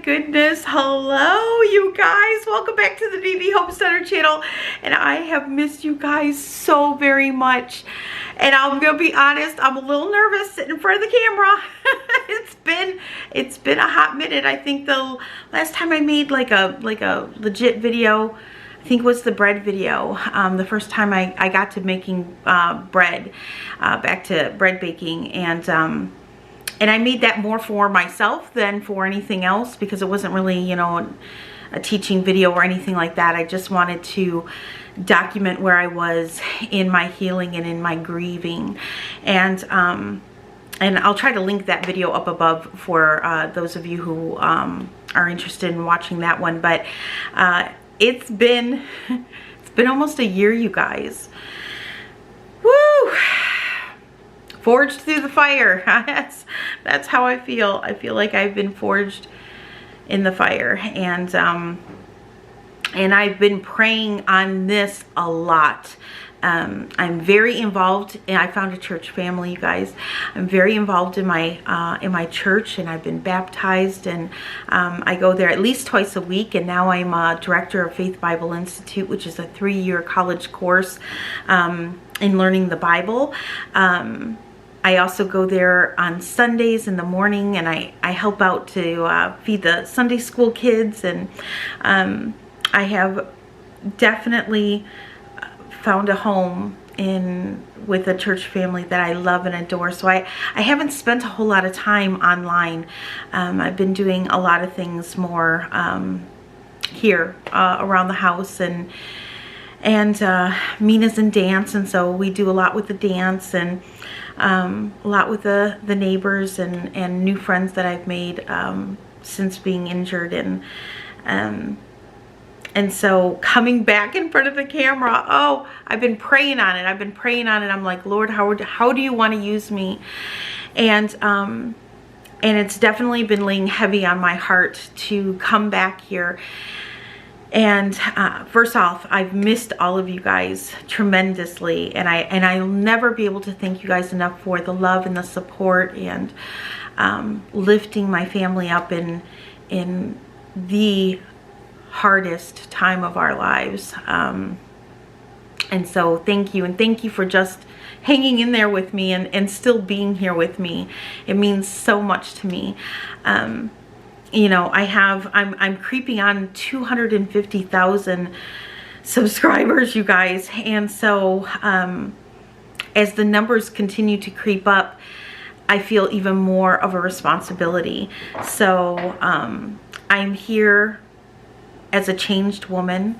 goodness, hello you guys, welcome back to the BB Homesteader channel. And I have missed you guys so very much, and I'm gonna be honest, I'm a little nervous sitting in front of the camera. It's been a hot minute. I think the last time I made like a legit video, I think, was the bread video. The first time I got to making bread, back to bread baking, and I made that more for myself than for anything else, because it wasn't really, you know, a teaching video or anything like that. I just wanted to document where I was in my healing and in my grieving. And I'll try to link that video up above for those of you who are interested in watching that one. But it's been almost a year, you guys. Woo! Forged through the fire. That's how I feel. I feel like I've been forged in the fire, and I've been praying on this a lot. I'm very involved, and I found a church family, you guys. I'm very involved in my church, and I've been baptized, and I go there at least twice a week. And now I'm a director of Faith Bible Institute, which is a 3-year college course in learning the Bible. I also go there on Sundays in the morning, and I help out to feed the Sunday school kids, and I have definitely found a home with a church family that I love and adore. So I haven't spent a whole lot of time online. I've been doing a lot of things more here around the house, and Mina's in dance, and so we do a lot with the dance, and a lot with the neighbors and new friends that I've made since being injured, and so coming back in front of the camera, oh, I've been praying on it. I'm like, Lord, how do you want to use me? And it's definitely been laying heavy on my heart to come back here. And first off, I've missed all of you guys tremendously, and I'll never be able to thank you guys enough for the love and the support, and lifting my family up in the hardest time of our lives. And so thank you, and thank you for just hanging in there with me and still being here with me. It means so much to me. You know, I'm creeping on 250,000 subscribers, you guys. And so as the numbers continue to creep up, I feel even more of a responsibility. So I'm here as a changed woman.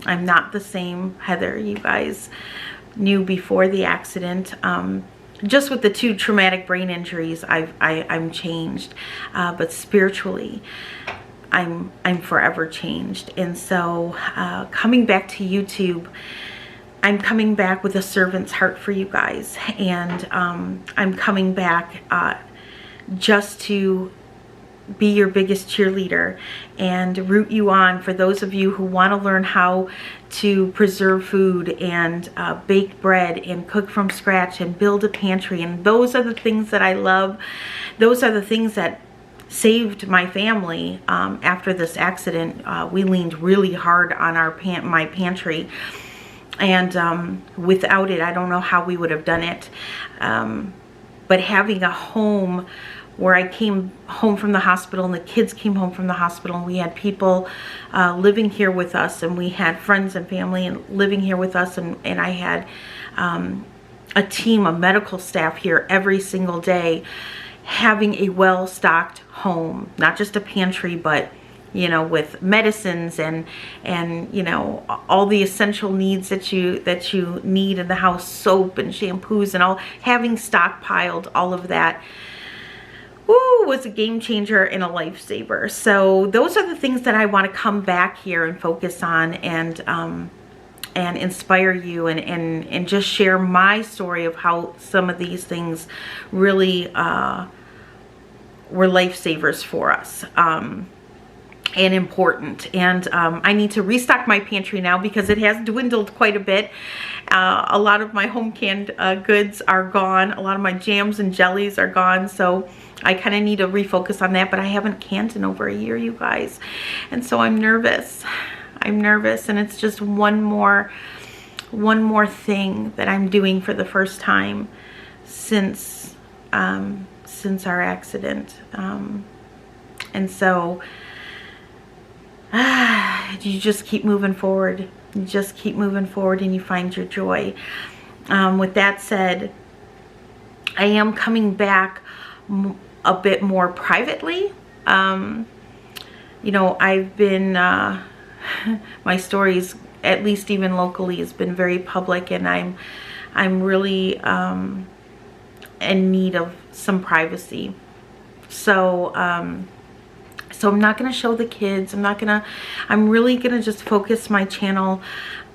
I'm not the same Heather you guys knew before the accident. Just with the 2 traumatic brain injuries, I'm changed, but spiritually, I'm forever changed. And so, coming back to YouTube, I'm coming back with a servant's heart for you guys, and I'm coming back just to be your biggest cheerleader and root you on for those of you who want to learn how to preserve food and bake bread and cook from scratch and build a pantry. And those are the things that I love. Those are the things that saved my family after this accident. We leaned really hard on my pantry, and without it, I don't know how we would have done it. But having a home where I came home from the hospital, and the kids came home from the hospital, and we had people living here with us, and we had friends and family living here with us, and I had a team of medical staff here every single day, having a well-stocked home, not just a pantry, but, you know, with medicines and you know, all the essential needs that you need in the house, soap and shampoos and all, having stockpiled all of that. Woo, was a game changer and a lifesaver. So those are the things that I want to come back here and focus on, and inspire you, and just share my story of how some of these things really were lifesavers for us. and important. And I need to restock my pantry now because it has dwindled quite a bit. A lot of my home canned goods are gone. A lot of my jams and jellies are gone. So I kind of need to refocus on that, but I haven't canned in over a year, you guys. And so I'm nervous. I'm nervous, and it's just one more thing that I'm doing for the first time since our accident. And so you just keep moving forward. You just keep moving forward and you find your joy. With that said, I am coming back a bit more privately. You know, I've been, my stories, at least even locally, has been very public, and I'm really in need of some privacy. So so I'm not going to show the kids. I'm really going to just focus my channel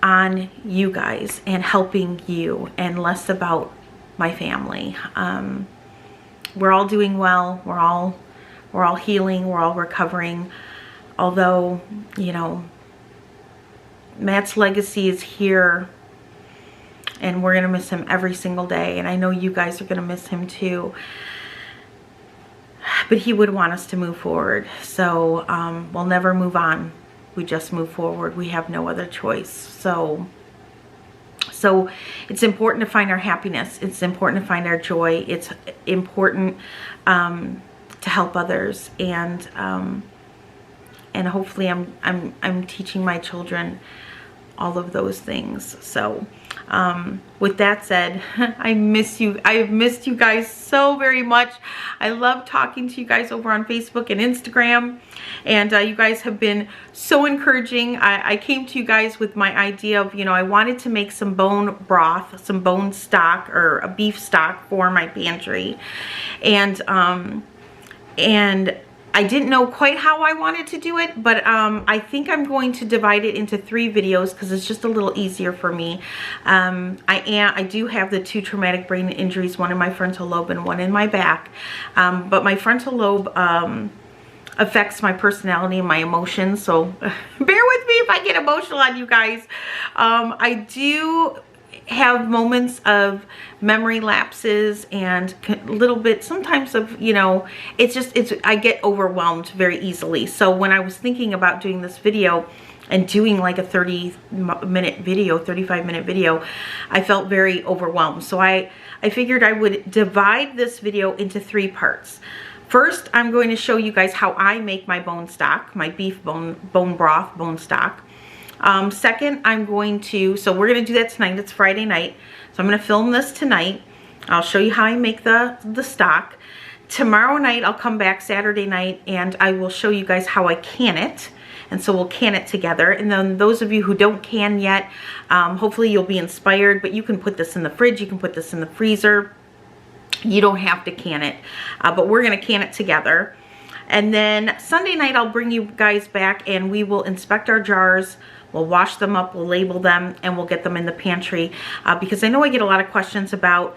on you guys and helping you, and less about my family. We're all doing well. We're all healing. We're all recovering. Although, you know, Matt's legacy is here, and we're going to miss him every single day. And I know you guys are going to miss him too. But he would want us to move forward. So we'll never move on. We just move forward. We have no other choice. So it's important to find our happiness. It's important to find our joy. It's important to help others. And hopefully I'm teaching my children all of those things. So with that said, I miss you. I have missed you guys so very much. I love talking to you guys over on Facebook and Instagram, and you guys have been so encouraging. I came to you guys with my idea of, you know, I wanted to make some bone broth, some bone stock, or a beef stock for my pantry, and I didn't know quite how I wanted to do it, but I think I'm going to divide it into 3 videos because it's just a little easier for me. I do have the 2 traumatic brain injuries, one in my frontal lobe and one in my back. But my frontal lobe affects my personality and my emotions, so bear with me if I get emotional on you guys. I do have moments of memory lapses and a little bit sometimes of, you know, I get overwhelmed very easily. So when I was thinking about doing this video and doing like a 30-minute video, 35-minute video, I felt very overwhelmed. So I figured I would divide this video into 3 parts. First, I'm going to show you guys how I make my bone stock, my beef bone broth bone stock. Second, I'm going to, so we're going to do that tonight. It's Friday night. So I'm going to film this tonight. I'll show you how I make the stock. Tomorrow night, I'll come back Saturday night, and I will show you guys how I can it. And so we'll can it together. And then those of you who don't can yet, hopefully you'll be inspired, but you can put this in the fridge. You can put this in the freezer. You don't have to can it, but we're going to can it together. And then Sunday night, I'll bring you guys back, and we will inspect our jars. We'll wash them up, we'll label them, and we'll get them in the pantry. Because I know I get a lot of questions about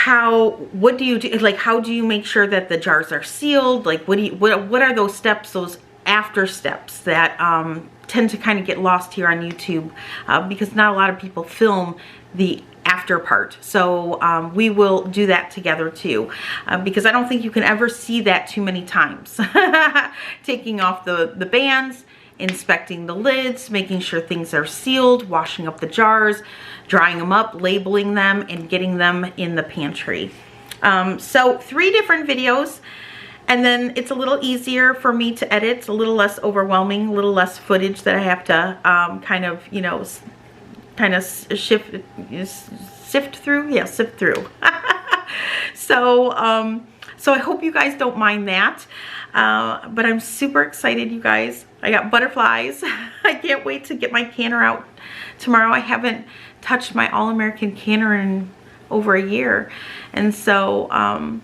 what do you do? Like, how do you make sure that the jars are sealed? Like, what are those steps, those after steps that tend to kind of get lost here on YouTube? Because not a lot of people film the after part. So we will do that together too, because I don't think you can ever see that too many times. Taking off the bands, inspecting the lids, making sure things are sealed, washing up the jars, drying them up, labeling them, and getting them in the pantry. So 3 different videos, and then it's a little easier for me to edit. It's a little less overwhelming, a little less footage that I have to kind of, you know, kind of sift through. Yeah, sift through. So I hope you guys don't mind that. But I'm super excited, you guys. I got butterflies. I can't wait to get my canner out tomorrow. I haven't touched my All-American canner in over a year. And so I'm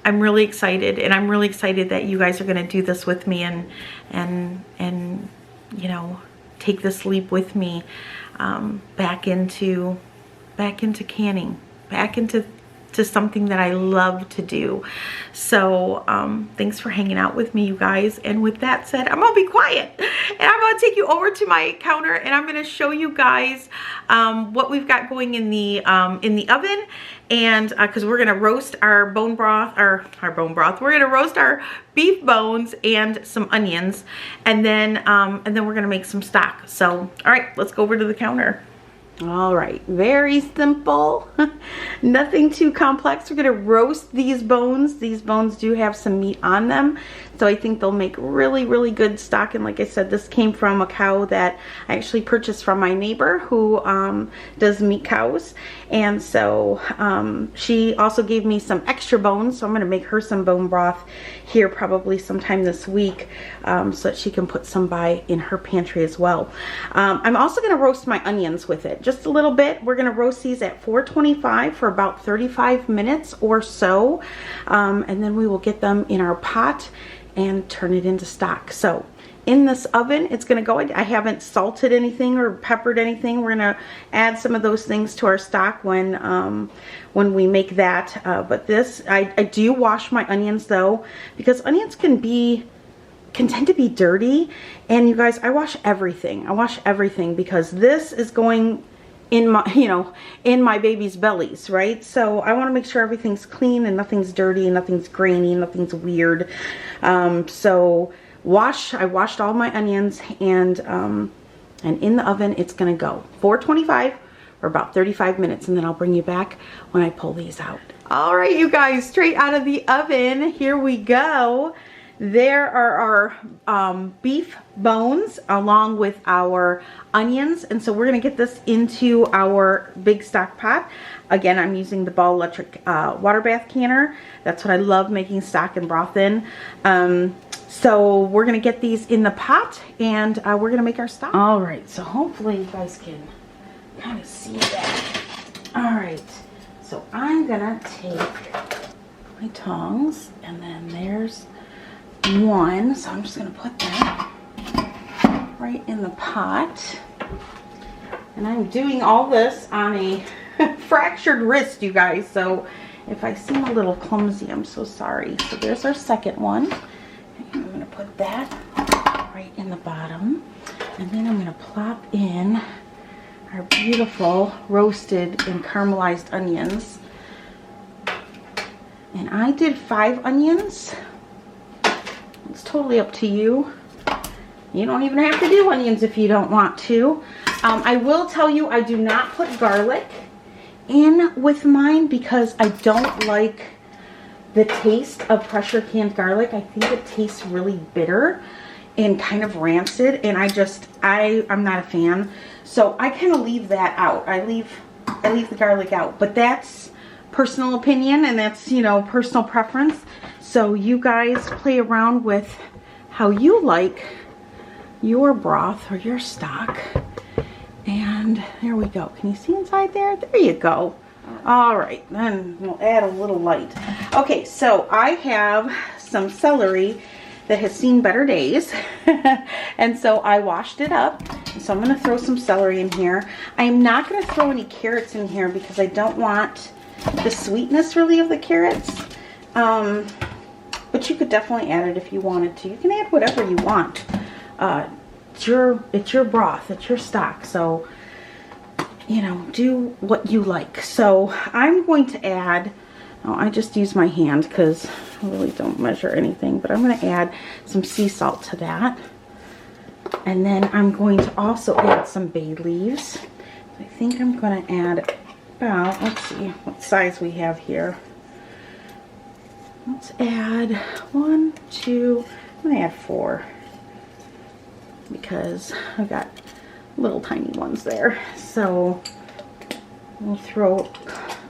really excited. And I'm really excited that you guys are going to do this with me and you know, take this leap with me back into canning, back into to something that I love to do. So thanks for hanging out with me, you guys. And with that said, I'm gonna be quiet and I'm gonna take you over to my counter and I'm gonna show you guys what we've got going in the oven. And because we're gonna roast our bone broth, or our bone broth, we're gonna roast our beef bones and some onions, and then we're gonna make some stock. So all right, let's go over to the counter. All right, very simple, nothing too complex. We're gonna roast these bones. These bones do have some meat on them, so I think they'll make really, really good stock. And like I said, this came from a cow that I actually purchased from my neighbor who does meat cows. And so she also gave me some extra bones, so I'm gonna make her some bone broth here probably sometime this week, so that she can put some by in her pantry as well. I'm also gonna roast my onions with it, just a little bit. We're gonna roast these at 425 for about 35 minutes or so, and then we will get them in our pot and turn it into stock. So in this oven, it's gonna go, I haven't salted anything or peppered anything. We're gonna add some of those things to our stock when we make that. But this, I do wash my onions though, because onions can tend to be dirty. And you guys, I wash everything. I wash everything because this is going in my, in my baby's bellies, right? So I want to make sure everything's clean and nothing's dirty, nothing's grainy, nothing's weird. So I washed all my onions, and in the oven it's gonna go 425 for about 35 minutes, and then I'll bring you back when I pull these out. All right, you guys, straight out of the oven, here we go. There are our beef bones along with our onions, and so we're gonna get this into our big stock pot. Again, I'm using the Ball Electric water bath canner. That's what I love making stock and broth in. So we're gonna get these in the pot, and we're gonna make our stock. All right, so hopefully you guys can kind of see that. All right, so I'm gonna take my tongs, and then there's one, so I'm just gonna put that right in the pot. And I'm doing all this on a fractured wrist, you guys, so if I seem a little clumsy, I'm so sorry. So there's our second one. I'm gonna put that right in the bottom, and then I'm gonna plop in our beautiful roasted and caramelized onions. And I did 5 onions. It's totally up to you. You don't even have to do onions if you don't want to. I will tell you, I do not put garlic in with mine because I don't like the taste of pressure canned garlic. I think it tastes really bitter and kind of rancid, and I'm not a fan. So I kind of leave that out. I leave the garlic out, but that's personal opinion, and that's, personal preference. So you guys play around with how you like your broth or your stock. And there we go. Can you see inside there? There you go. All right, then we'll add a little light. Okay, so I have some celery that has seen better days. And so I washed it up. So I'm gonna throw some celery in here. I'm not gonna throw any carrots in here because I don't want the sweetness really of the carrots. But you could definitely add it if you wanted to. You can add whatever you want. It's your broth, it's your stock. So, do what you like. So I'm going to add, I just use my hand because I really don't measure anything, but I'm going to add some sea salt to that. And then I'm going to also add some bay leaves. I think I'm going to add about, let's see what size we have here. Let's add 1, 2, I'm going to add 4 because I've got little tiny ones there. So we'll throw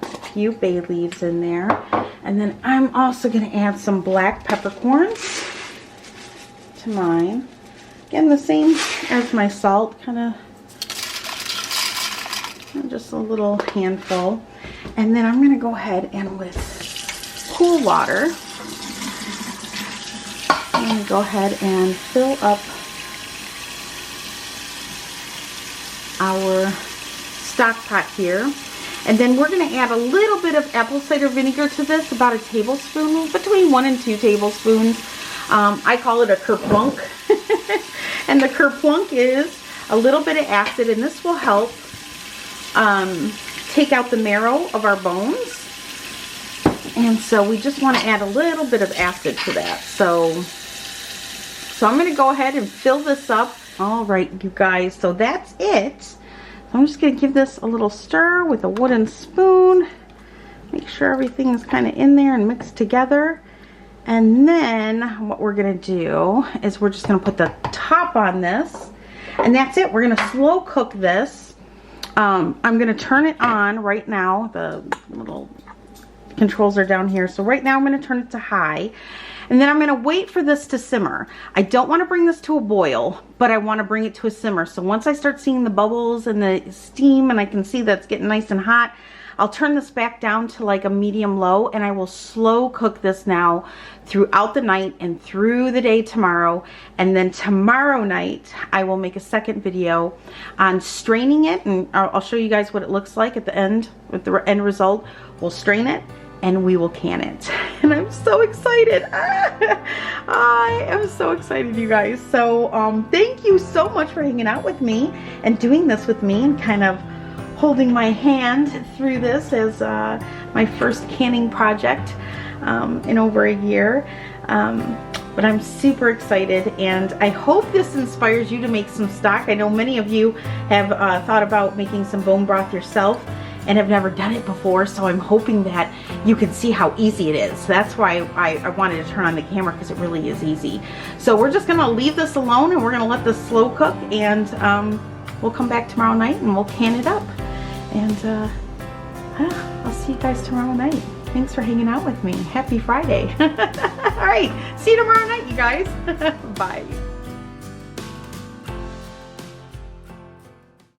a few bay leaves in there. And then I'm also going to add some black peppercorns to mine. Again, the same as my salt, kind of just a little handful. And then I'm going to go ahead and with cool water, I'm going to go ahead and fill up our stock pot here. And then we're going to add a little bit of apple cider vinegar to this, about a tablespoon, between 1 and 2 tablespoons. I call it a kerplunk. And the kerplunk is a little bit of acid, and this will help take out the marrow of our bones. And so we just want to add a little bit of acid to that. So I'm going to go ahead and fill this up. All right, you guys, so that's it. So I'm just going to give this a little stir with a wooden spoon. Make sure everything is kind of in there and mixed together. And then what we're going to do is we're just going to put the top on this. And that's it. We're going to slow cook this. I'm going to turn it on right now. The little controls are down here. So right now I'm going to turn it to high. And then I'm going to wait for this to simmer. I don't want to bring this to a boil, but I want to bring it to a simmer. So once I start seeing the bubbles and the steam and I can see that's getting nice and hot, I'll turn this back down to like a medium low, and I will slow cook this now throughout the night and through the day tomorrow. And then tomorrow night I will make a second video on straining it, and I'll show you guys what it looks like at the end with the end result. We'll strain it and we will can it. And I'm so excited. I am so excited, you guys. So thank you so much for hanging out with me and doing this with me and kind of holding my hand through this as my first canning project in over a year. But I'm super excited, and I hope this inspires you to make some stock. I know many of you have thought about making some bone broth yourself and have never done it before, so I'm hoping that you can see how easy it is. That's why I wanted to turn on the camera, because it really is easy. So we're just gonna leave this alone, and we're gonna let this slow cook, and we'll come back tomorrow night and we'll can it up. And I'll see you guys tomorrow night. Thanks for hanging out with me. Happy Friday. All right, see you tomorrow night, you guys. Bye.